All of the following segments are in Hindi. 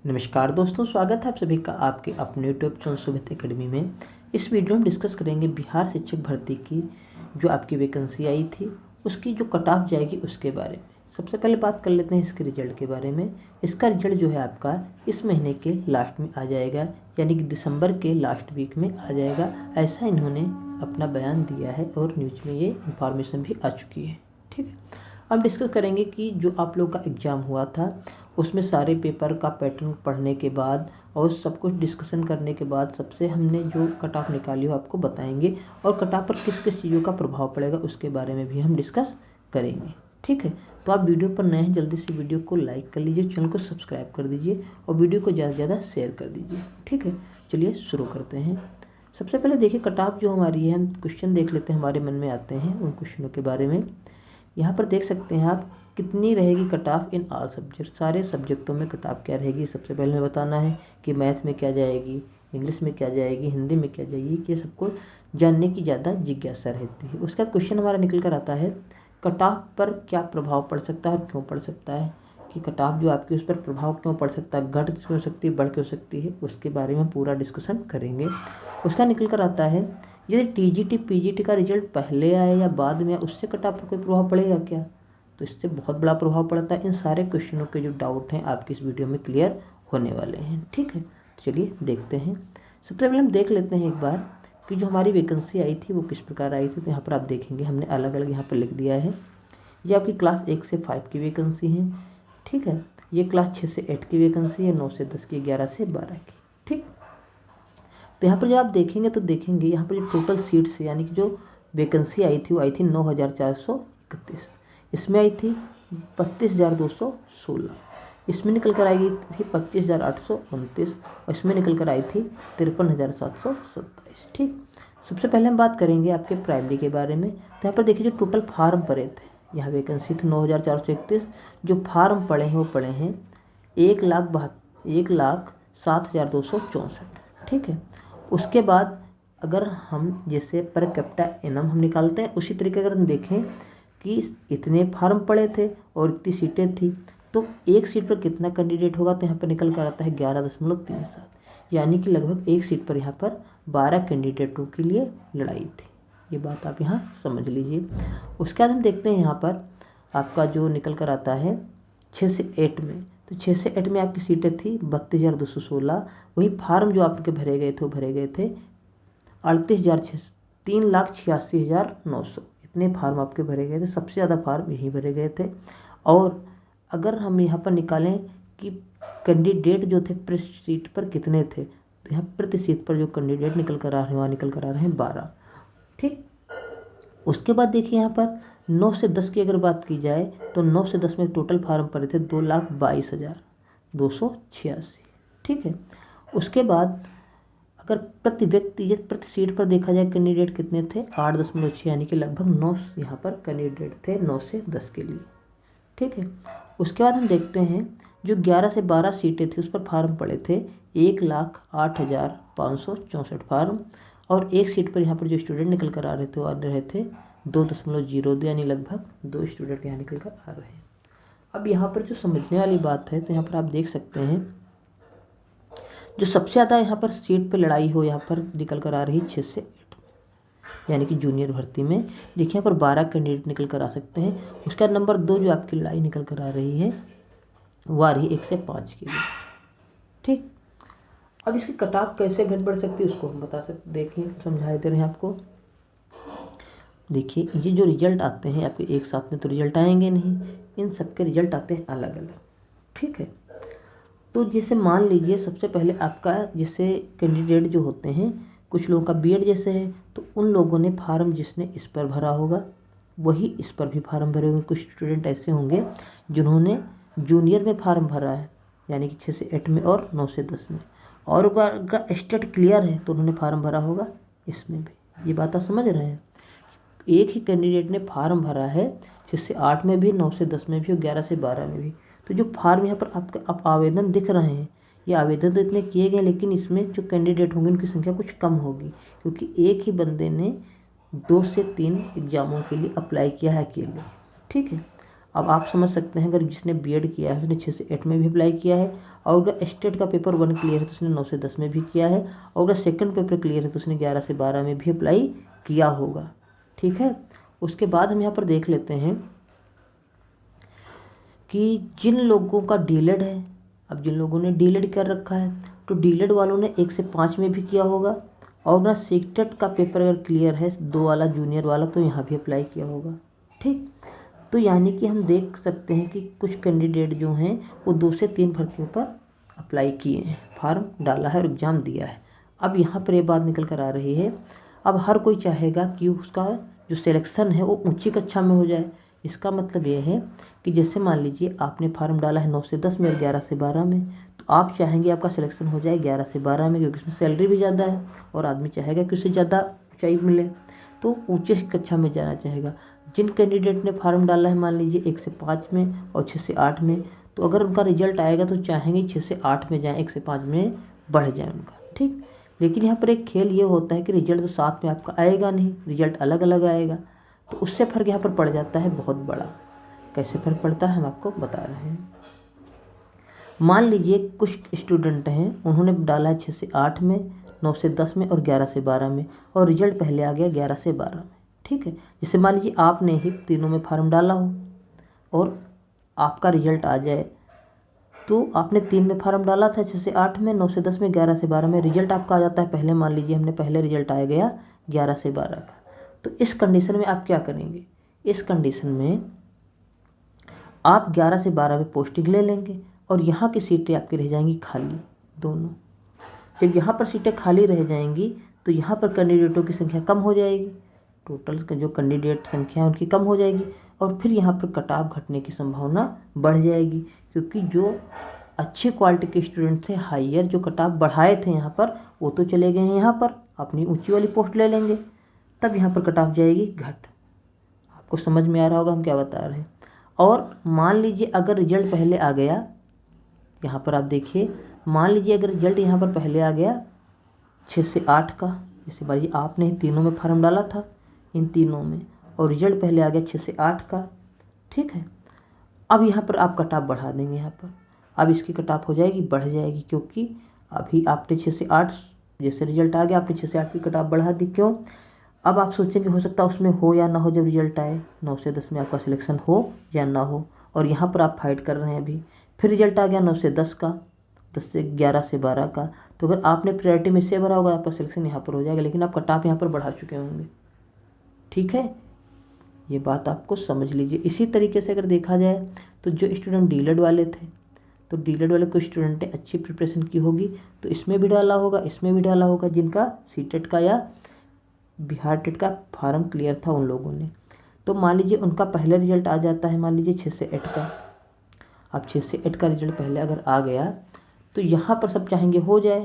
नमस्कार दोस्तों, स्वागत है आप सभी का आपके अपने यूट्यूब चैनल सुमित एकेडमी में। इस वीडियो में डिस्कस करेंगे बिहार शिक्षक भर्ती की जो आपकी वैकेंसी आई थी उसकी जो कट ऑफ जाएगी उसके बारे में। सबसे पहले बात कर लेते हैं इसके रिजल्ट के बारे में। इसका रिजल्ट जो है आपका इस महीने के लास्ट में आ जाएगा, यानी कि दिसंबर के लास्ट वीक में आ जाएगा, ऐसा इन्होंने अपना बयान दिया है और न्यूज़ में ये इन्फॉर्मेशन भी आ चुकी है। ठीक है, अब डिस्कस करेंगे कि जो आप लोग का एग्ज़ाम हुआ था उसमें सारे पेपर का पैटर्न पढ़ने के बाद और सब कुछ डिस्कशन करने के बाद सबसे हमने जो कट ऑफ निकाली हो आपको बताएंगे, और कट ऑफ पर किस किस चीज़ों का प्रभाव पड़ेगा उसके बारे में भी हम डिस्कस करेंगे। ठीक है, तो आप वीडियो पर नए हैं जल्दी से वीडियो को लाइक कर लीजिए, चैनल को सब्सक्राइब कर दीजिए और वीडियो को ज़्यादा से ज़्यादा शेयर कर दीजिए। ठीक है, चलिए शुरू करते हैं। सबसे पहले देखिए कट ऑफ जो हमारी है, हम क्वेश्चन देख लेते हैं हमारे मन में आते हैं उन क्वेश्चनों के बारे में। यहाँ पर देख सकते हैं आप कितनी रहेगी cut off in all subject, सारे सब्जेक्टों में कट ऑफ क्या रहेगी। सबसे पहले हमें बताना है कि मैथ में क्या जाएगी, इंग्लिश में क्या जाएगी, हिंदी में क्या जाएगी, ये सबको जानने की ज़्यादा जिज्ञासा रहती है। उसका क्वेश्चन हमारा निकल कर आता है कट ऑफ पर क्या प्रभाव पड़ सकता है और क्यों पड़ सकता है, कि कट ऑफ जो आपकी उस पर प्रभाव क्यों पड़ सकता है, घट क्यों सकती है, बढ़ क्यों सकती है, उसके बारे में पूरा डिस्कशन करेंगे। उसका निकल कर आता है यदि टीजीटी पीजीटी का रिजल्ट पहले आए या बाद में, उससे कट ऑफ पर कोई प्रभाव पड़ेगा क्या, तो इससे बहुत बड़ा प्रभाव पड़ता है। इन सारे क्वेश्चनों के जो डाउट हैं आपकी इस वीडियो में क्लियर होने वाले हैं। ठीक है, तो चलिए देखते हैं। सबसे पहले हम देख लेते हैं एक बार कि जो हमारी वैकेंसी आई थी वो किस प्रकार आई थी। तो यहाँ पर आप देखेंगे हमने अलग अलग यहाँ पर लिख दिया है। ये आपकी क्लास 1 से 5 की वैकेंसी है। ठीक है, ये क्लास 6 से 8 की वैकेंसी है, 9 से 10 की, 11 से 12 की। ठीक, तो यहाँ पर जब आप देखेंगे तो देखेंगे यहाँ पर जो टोटल सीट्स यानी कि जो वैकेंसी आई थी वो आई थी 9,431। इसमें आई थी 32,216। इसमें निकल कर आई थी 25,829 और इसमें निकल कर आई थी 53,727। ठीक, सबसे पहले हम बात करेंगे आपके प्राइमरी के बारे में। तो यहाँ पर देखिए जो टोटल फार्म पड़े थे, यहाँ वैकेंसी थी 9,431। जो फार्म पड़े हैं वो पड़े हैं 1,07,264। ठीक है, उसके बाद अगर हम जैसे पर कैपिटा इनकम हम निकालते हैं उसी तरीके अगर हम देखें कि इतने फार्म पड़े थे और इतनी सीटें थी तो एक सीट पर कितना कैंडिडेट होगा, तो यहाँ पर निकल कर आता है 11.37, यानी कि लगभग एक सीट पर यहाँ पर 12 कैंडिडेटों के लिए लड़ाई थी। ये बात आप यहाँ समझ लीजिए। उसके बाद हम देखते हैं यहाँ पर आपका जो निकल कर आता है 6 से 8 में। तो 6 से 8 में आपकी सीटें थी 32,216। वही फार्म जो आपके भरे गए थे वो भरे गए थे 3,86,900। इतने फार्म आपके भरे गए थे, सबसे ज़्यादा फार्म यही भरे गए थे। और अगर हम यहाँ पर निकालें कि कैंडिडेट जो थे प्रति सीट पर कितने थे, तो यहाँ प्रति सीट पर जो कैंडिडेट निकल कर आ रहे हैं वहाँ निकल कर आ रहे हैं 12। ठीक, उसके बाद देखिए यहाँ पर 9 से 10 की अगर बात की जाए तो 9 से 10 में टोटल फार्म पड़े थे 2,22,286। ठीक है, उसके बाद अगर प्रति व्यक्ति या प्रति सीट पर देखा जाए कैंडिडेट कितने थे 8.6, यानी कि लगभग 9 यहाँ पर कैंडिडेट थे 9 से 10 के लिए। ठीक है, उसके बाद हम देखते हैं जो 11 से 12 सीटें थी उस पर फार्म पड़े थे 1,08,564 फार्म, और एक सीट पर यहाँ पर जो स्टूडेंट निकल कर आ रहे थे वो आ रहे थे 2.02, यानी लगभग 2 स्टूडेंट यहाँ निकल कर आ रहे हैं। अब यहाँ पर जो समझने वाली बात है, तो यहाँ पर आप देख सकते हैं जो सबसे ज़्यादा यहाँ पर सीट पर लड़ाई हो यहाँ पर निकल कर आ रही 6 से 8 में, यानी कि जूनियर भर्ती में देखिए यहाँ पर 12 कैंडिडेट निकल कर आ सकते हैं। उसका नंबर 2 जो आपकी लड़ाई निकल कर आ रही है वो आ रही 1 से 5 के लिए। ठीक, अब इसकी कट ऑफ कैसे घट बढ़ सकती है उसको हम बता सकते, देखिए समझा देते हैं आपको। देखिए ये जो रिजल्ट आते हैं आपके एक साथ में तो रिजल्ट आएंगे नहीं, इन सबके रिजल्ट आते हैं अलग अलग। ठीक है, तो जैसे मान लीजिए सबसे पहले आपका जैसे कैंडिडेट जो होते हैं कुछ लोगों का बीएड जैसे है, तो उन लोगों ने फार्म जिसने इस पर भरा होगा वही इस पर भी फार्म भरे होंगे। कुछ स्टूडेंट ऐसे होंगे जिन्होंने जूनियर में फार्म भरा है, यानी कि 6 से 8 में और 9 से 10 में, और अगर स्टेट क्लियर है तो उन्होंने फार्म भरा होगा इसमें भी। ये बात आप समझ रहे हैं, एक ही कैंडिडेट ने फार्म भरा है 6 से 8 में भी, 9 से 10 में भी और 11 से 12 में भी। तो जो फार्म यहाँ पर आपके आप आवेदन दिख रहे हैं, ये आवेदन तो इतने किए गए, लेकिन इसमें जो कैंडिडेट होंगे उनकी संख्या कुछ कम होगी, क्योंकि एक ही बंदे ने 2 से 3 एग्ज़ामों के लिए अप्लाई किया है अकेले। ठीक है, अब आप समझ सकते हैं, अगर जिसने बीएड किया है उसने 6 से 8 में भी अप्लाई किया है, और अगर स्टेट का पेपर 1 क्लियर है तो उसने 9 से 10 में भी किया है, और अगर सेकंड पेपर क्लियर है तो उसने 11 से 12 में भी अप्लाई किया होगा। ठीक है, उसके बाद हम यहाँ पर देख लेते हैं कि जिन लोगों का डीलेड है, अब जिन लोगों ने डीलेड कर रखा है तो डीलेड वालों ने 1 से 5 में भी किया होगा, और ना सीटेट का पेपर अगर क्लियर है 2 वाला जूनियर वाला तो यहाँ भी अप्लाई किया होगा। ठीक, तो यानी कि हम देख सकते हैं कि कुछ कैंडिडेट जो हैं वो 2 से 3 भर्तियों पर अप्लाई किए हैं, फॉर्म डाला है और एग्ज़ाम दिया है। अब यहाँ पर ये बात निकल कर आ रही है, अब हर कोई चाहेगा कि उसका जो सिलेक्शन है वो ऊंची कक्षा में हो जाए। इसका मतलब ये है कि जैसे मान लीजिए आपने फार्म डाला है 9 से 10 में और 11 से 12 में, तो आप चाहेंगे आपका सिलेक्शन हो जाए 11 से 12 में, क्योंकि उसमें सैलरी भी ज़्यादा है और आदमी चाहेगा कि उससे ज़्यादा ऊंचाई मिले, तो ऊंचे कक्षा में जाना चाहेगा। जिन कैंडिडेट ने फार्म डाला है मान लीजिए 1 से 5 में और 6 से 8 में, तो अगर उनका रिजल्ट आएगा तो चाहेंगे 6 से 8 में जाएँ, 1 से 5 में बढ़ जाए उनका। ठीक, लेकिन यहाँ पर एक खेल ये होता है कि रिजल्ट तो साथ में आपका आएगा नहीं, रिजल्ट अलग अलग आएगा, तो उससे फ़र्क यहाँ पर पड़ जाता है बहुत बड़ा। कैसे फ़र्क पड़ता है हम आपको बता रहे हैं। मान लीजिए कुछ स्टूडेंट हैं, उन्होंने डाला है 6 से 8 में, 9 से 10 में और 11 से 12 में, और रिजल्ट पहले आ गया 11 से 12 में। ठीक है, जैसे मान लीजिए आपने ही तीनों में फार्म डाला हो और आपका रिजल्ट आ जाए, तो आपने 3 में फार्म डाला था, 6 से 8 में, 9 से 10 में, 11 से 12 में, रिजल्ट आपका आ जाता है पहले, मान लीजिए हमने पहले रिजल्ट आ गया 11 से 12 का। तो इस कंडीशन में आप क्या करेंगे? इस कंडीशन में आप 11 से 12 में पोस्टिंग ले लेंगे और यहाँ की सीटें आपकी रह जाएंगी खाली दोनों। जब यहाँ पर सीटें खाली रह जाएंगी तो यहाँ पर कैंडिडेटों की संख्या कम हो जाएगी, टोटल का जो कैंडिडेट संख्या है उनकी कम हो जाएगी, और फिर यहाँ पर कट ऑफ घटने की संभावना बढ़ जाएगी, क्योंकि जो अच्छी क्वालिटी के स्टूडेंट थे, हायर जो कट ऑफ बढ़ाए थे यहाँ पर, वो तो चले गए हैं यहाँ पर अपनी ऊंची वाली पोस्ट ले लेंगे, तब यहाँ पर कट ऑफ जाएगी घट। आपको समझ में आ रहा होगा हम क्या बता रहे हैं। और मान लीजिए अगर रिजल्ट पहले आ गया, यहाँ पर आप देखिए, मान लीजिए अगर रिजल्ट यहाँ पर पहले आ गया 6 से 8 का, जैसे भाई आपने तीनों में फार्म डाला था, इन तीनों में, और रिजल्ट पहले आ गया 6 से 8 का। ठीक है, अब यहाँ पर आप कट ऑफ बढ़ा देंगे, यहाँ पर अब इसकी कट ऑफ हो जाएगी, बढ़ जाएगी, क्योंकि अभी आपने 6 से 8 जैसे रिजल्ट आ गया आपने 6 से 8 की कट ऑफ बढ़ा दी। क्यों? अब आप सोचेंगे हो सकता है उसमें हो या ना हो, जब रिजल्ट आए 9 से 10 में आपका सिलेक्शन हो या ना हो, और यहाँ पर आप फाइट कर रहे हैं अभी। फिर रिजल्ट आ गया 9 से 10 का, 10 से 11 से 12 का, तो अगर आपने प्रायोरिटी में से भरा होगा आपका सिलेक्शन यहाँ पर हो जाएगा, लेकिन आप कट ऑफ यहाँ पर बढ़ा चुके होंगे। ठीक है, ये बात आपको समझ लीजिए। इसी तरीके से अगर देखा जाए तो जो स्टूडेंट डीलेड वाले थे, तो डीलेड वाले कुछ स्टूडेंट ने अच्छी प्रिपरेशन की होगी तो इसमें भी डाला होगा, इसमें भी डाला होगा, जिनका सीटेट का या बिहार टेट का फार्म क्लियर था उन लोगों ने। तो मान लीजिए उनका पहले रिजल्ट आ जाता है, मान लीजिए 6 से 8 का। अब 6 से 8 का रिजल्ट पहले अगर आ गया तो यहाँ पर सब चाहेंगे हो जाए,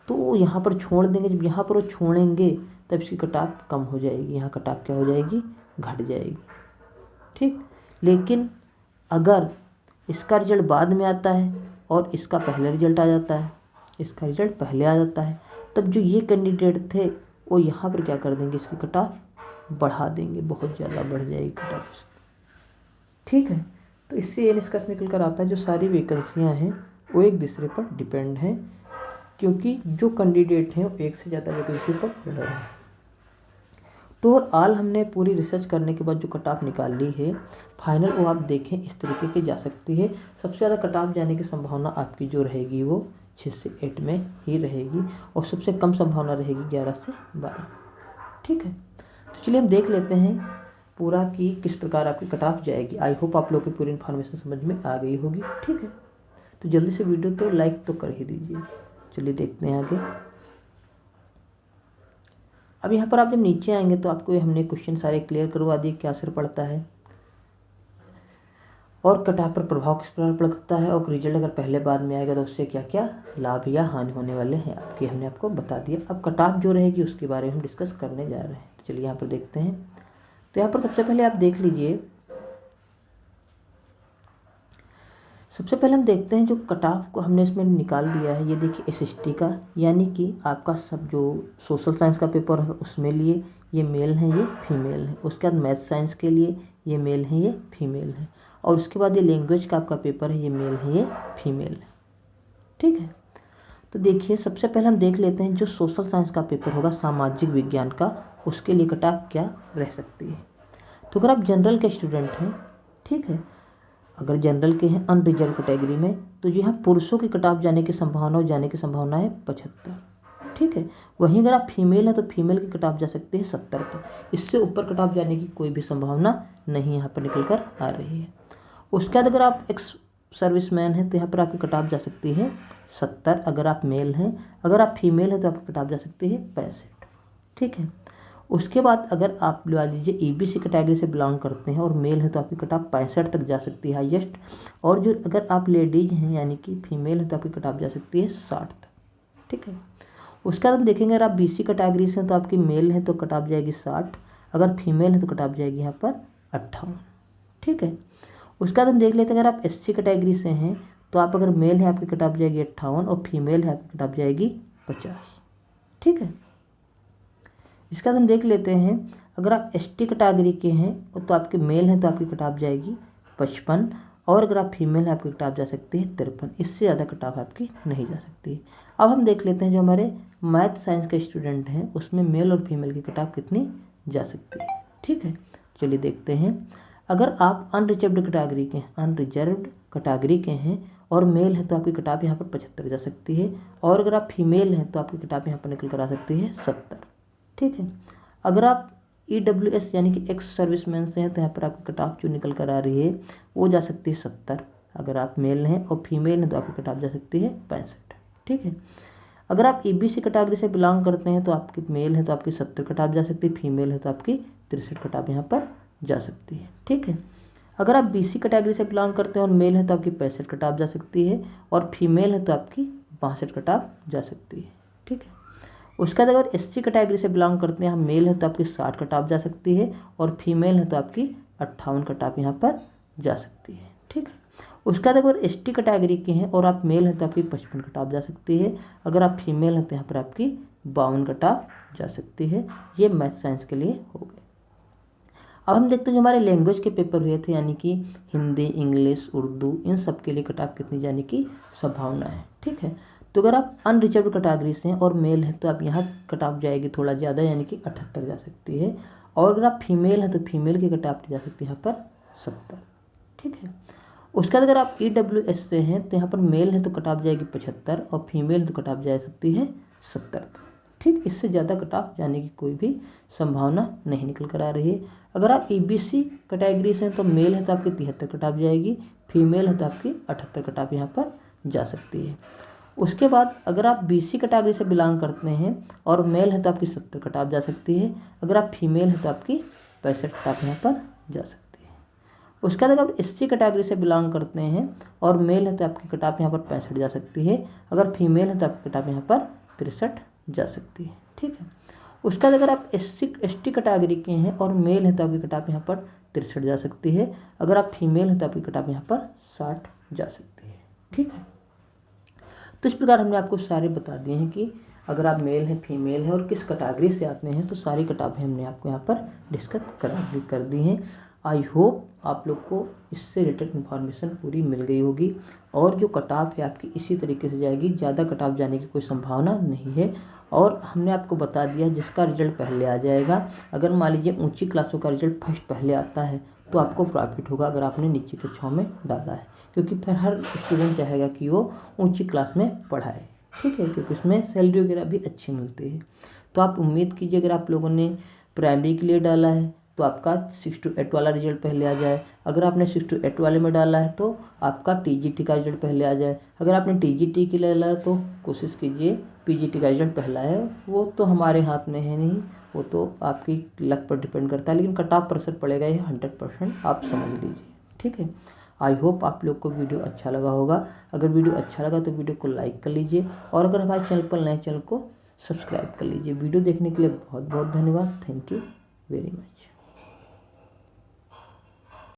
तो यहाँ पर छोड़ देंगे। जब यहाँ पर वो छोड़ेंगे तब इसकी कट ऑफ कम हो जाएगी, यहाँ कट ऑफ क्या हो जाएगी, घट जाएगी। ठीक, लेकिन अगर इसका रिजल्ट बाद में आता है और इसका पहले रिजल्ट आ जाता है, इसका रिजल्ट पहले आ जाता है, तब जो ये कैंडिडेट थे वो यहाँ पर क्या कर देंगे, इसकी कट ऑफ बढ़ा देंगे, बहुत ज़्यादा बढ़ जाएगी कट ऑफ। ठीक है, तो इससे ये निष्कर्ष निकल कर आता है जो सारी वैकेंसियाँ हैं वो एक दूसरे पर डिपेंड हैं, क्योंकि जो कैंडिडेट हैं वो एक से ज़्यादा वैकेंसी पर लड़ रहे हैं। तो ऑल हमने पूरी रिसर्च करने के बाद जो कट ऑफ निकाल ली है फाइनल, वो आप देखें इस तरीके की जा सकती है। सबसे ज़्यादा कट ऑफ जाने की संभावना आपकी जो रहेगी वो 6 से 8 में ही रहेगी, और सबसे कम संभावना रहेगी 11 से 12। ठीक है, तो चलिए हम देख लेते हैं पूरा कि किस प्रकार आपकी कट ऑफ जाएगी। आई होप आप लोग की पूरी इन्फॉर्मेशन समझ में आ गई होगी। ठीक है, तो जल्दी से वीडियो तो लाइक तो कर ही दीजिए। चलिए देखते हैं आगे। अब यहाँ पर आप जब नीचे आएंगे तो आपको हमने क्वेश्चन सारे क्लियर करवा दिए, क्या असर पड़ता है और कट ऑफ पर प्रभाव किस प्रकार पड़ता है, और रिजल्ट अगर पहले बाद में आएगा तो उससे क्या क्या लाभ या हानि होने वाले हैं आपके, हमने आपको बता दिया। अब कट ऑफ जो रहेगी उसके बारे में हम डिस्कस करने जा रहे हैं। तो चलिए यहाँ पर देखते हैं। तो यहाँ पर सबसे पहले आप देख लीजिए, सबसे पहले हम देखते हैं जो कट ऑफ को हमने इसमें निकाल दिया है। ये देखिए SST का, यानी कि आपका सब जो सोशल साइंस का पेपर है उसमें लिए ये मेल हैं, ये फीमेल हैं। उसके बाद मैथ साइंस के लिए ये मेल है, ये फीमेल है। और उसके बाद ये लैंग्वेज का आपका पेपर है, ये मेल है, ये फीमेल है। ठीक है, तो देखिए सबसे पहले हम देख लेते हैं जो सोशल साइंस का पेपर होगा, सामाजिक विज्ञान का, उसके लिए कट ऑफ क्या रह सकती है। तो अगर आप जनरल के स्टूडेंट हैं, ठीक है, अगर जनरल के हैं अनरिजर्व कैटेगरी में, तो जो यहाँ पुरुषों की कट ऑफ जाने की संभावना है 75। ठीक है, वहीं अगर आप फीमेल हैं तो फीमेल की कट ऑफ जा सकती है 70 पर। इससे ऊपर कट ऑफ जाने की कोई भी संभावना नहीं यहाँ पर निकल कर आ रही है। उसके बाद अगर आप एक्स सर्विसमैन हैं तो यहाँ पर आपकी कट ऑफ जा सकती है 70 अगर आप मेल हैं। अगर आप फीमेल हैं तो आपकी कट ऑफ जा सकती है 65। ठीक है, उसके बाद अगर आप लगा लीजिए ईबीसी कैटेगरी से बिलोंग करते हैं और मेल है तो आपकी कट ऑफ 65 तक जा सकती है हाईएस्ट। और जो अगर आप लेडीज हैं यानी कि फीमेल है तो आपकी कट ऑफ जा सकती है 60 तक। ठीक है, उसके बाद हम देखेंगे अगर आप बीसी कैटेगरी से हैं तो आपकी मेल है तो कट ऑफ जाएगी 60, अगर फीमेल है तो कट ऑफ जाएगी यहाँ पर 58। ठीक है, उसके बाद हम देख लेते हैं अगर आप एससी कैटेगरी से हैं तो आप अगर मेल है आपकी कट ऑफ जाएगी 58 और फीमेल है आपकी कट ऑफ जाएगी 50। ठीक है, इसके बाद हम देख लेते हैं अगर आप एसटी कैटेगरी के हैं तो आपके मेल हैं तो आपकी कट ऑफ जाएगी 55 और अगर आप फीमेल हैं आपकी कट ऑफ जा सकती है 53। इससे ज़्यादा कट ऑफ आपकी नहीं जा सकती। अब हम देख लेते हैं जो हमारे मैथ साइंस के स्टूडेंट हैं उसमें मेल और फीमेल की कट ऑफ कितनी जा सकती है। ठीक है, चलिए देखते हैं। अगर आप अनरिजर्व्ड कैटेगरी के हैं और मेल है तो आपकी कट ऑफ यहाँ पर 75 जा सकती है और अगर आप फीमेल हैं तो आपकी कट ऑफ यहाँ पर निकल कर आ सकती है 70। ठीक है, अगर आप EWS यानी कि एक्स सर्विसमैन से हैं तो यहाँ पर आपकी कट ऑफ जो निकल कर आ रही है वो जा सकती है 70 अगर आप मेल हैं और फीमेल हैं तो आपकी कट ऑफ जा सकती है 65। ठीक है, अगर आप EBC कैटेगरी से बिलोंग करते हैं तो आपकी मेल है तो आपकी 70 कट ऑफ जा सकती है, फीमेल है तो आपकी 63 कट ऑफ यहाँ पर जा सकती है। ठीक है, अगर आप BC कैटेगरी से बिलोंग करते हैं और मेल है तो आपकी 65 कट ऑफ जा सकती है और फीमेल है तो आपकी 62 कट ऑफ जा सकती है। ठीक है, उसके बाद अगर SC कैटेगरी से बिलोंग करते हैं हम मेल है तो आपकी 60 कट ऑफ जा सकती है और फीमेल है तो आपकी 58 कट ऑफ यहाँ पर जा सकती है। ठीक है, उसके बाद अगर ST कैटेगरी के हैं और आप मेल हैं तो आपकी 55 कट ऑफ जा सकती है, अगर आप फीमेल हैं तो यहाँ पर आपकी 52 कट ऑफ जा सकती है। ये मैथ साइंस के लिए हो गए। अब हम देखते हैं जो हमारे लैंग्वेज के पेपर हुए थे यानी कि हिंदी, इंग्लिश, उर्दू, इन सब के लिए कट ऑफ कितनी जाने की संभावना है। ठीक है, तो अगर आप अनरिजर्व कैटेगरी से हैं और मेल है तो आप यहाँ कट ऑफ जाएगी थोड़ा ज़्यादा यानी कि 78 जा सकती है और अगर आप फीमेल हैं तो फीमेल की कट ऑफ जा सकती है यहाँ पर 70। ठीक है, उसके बाद अगर आप EWS से हैं तो यहाँ पर मेल है तो कट ऑफ जाएगी 75 और फीमेल तो कट ऑफ जा सकती है 70। ठीक, इससे ज़्यादा कट ऑफ जाने की कोई भी संभावना नहीं निकल कर आ रही है। अगर आप EBC कैटेगरी से हैं तो मेल है तो आपकी 73 कट ऑफ जाएगी, फीमेल है तो आपकी 78 कट ऑफ यहाँ पर जा सकती है। उसके बाद अगर आप BC कैटेगरी से बिलोंग करते हैं और मेल है तो आपकी 70 कट ऑफ जा सकती है, अगर आप फीमेल है तो आपकी 65 कट ऑफ यहाँ पर जा सकती है। उसके बाद अगर आप SC कैटेगरी से बिलोंग करते हैं और मेल है तो आपकी कट ऑफ यहाँ पर 65 जा सकती है, अगर फीमेल है तो आपकी कट ऑफ यहाँ पर 63 जा सकती है। ठीक है, उसके बाद अगर आप ST कैटेगरी के हैं और मेल है तो आपकी कट ऑफ यहाँ पर 63 जा सकती है, अगर आप फीमेल हैं तो आपकी कट ऑफ यहाँ पर 60 जा सकती है। ठीक है, तो इस प्रकार हमने आपको सारे बता दिए हैं कि अगर आप मेल हैं, फीमेल हैं और किस कैटेगरी से आते हैं तो सारी कट ऑफ हमने आपको यहाँ पर डिस्कस कर दी हैं। आई होप आप लोग को इससे रिलेटेड इन्फॉर्मेशन पूरी मिल गई होगी और जो कट ऑफ है आपकी इसी तरीके से जाएगी, ज़्यादा कट ऑफ जाने की कोई संभावना नहीं है। और हमने आपको बता दिया जिसका रिजल्ट पहले आ जाएगा, अगर मान लीजिए ऊंची क्लासों का रिजल्ट फर्स्ट पहले आता है तो आपको प्रॉफिट होगा अगर आपने नीचे कक्षाओं में डाला है, क्योंकि फिर हर स्टूडेंट चाहेगा कि वो ऊंची क्लास में पढ़ाए। ठीक है, क्योंकि उसमें सैलरी वगैरह भी अच्छी मिलती है। तो आप उम्मीद कीजिए अगर आप लोगों ने प्राइमरी के लिए डाला है तो आपका 6 to 8 वाला रिजल्ट पहले आ जाए, अगर आपने 6 to 8 वाले में डाला है तो आपका TGT का रिजल्ट पहले आ जाए, अगर आपने TGT के लिए डाला है तो कोशिश कीजिए PGT का रिजल्ट पहला है। वो तो हमारे हाथ में है नहीं, वो तो आपकी लक पर डिपेंड करता है, लेकिन कट ऑफ प्रेशर पड़ेगा ये 100% आप समझ लीजिए। ठीक है, आई होप आप लोग को वीडियो अच्छा लगा होगा। अगर वीडियो अच्छा लगा तो वीडियो को लाइक कर लीजिए और अगर हमारे चैनल पर नए चैनल को सब्सक्राइब कर लीजिए। वीडियो देखने के लिए बहुत बहुत धन्यवाद। Thank you very much.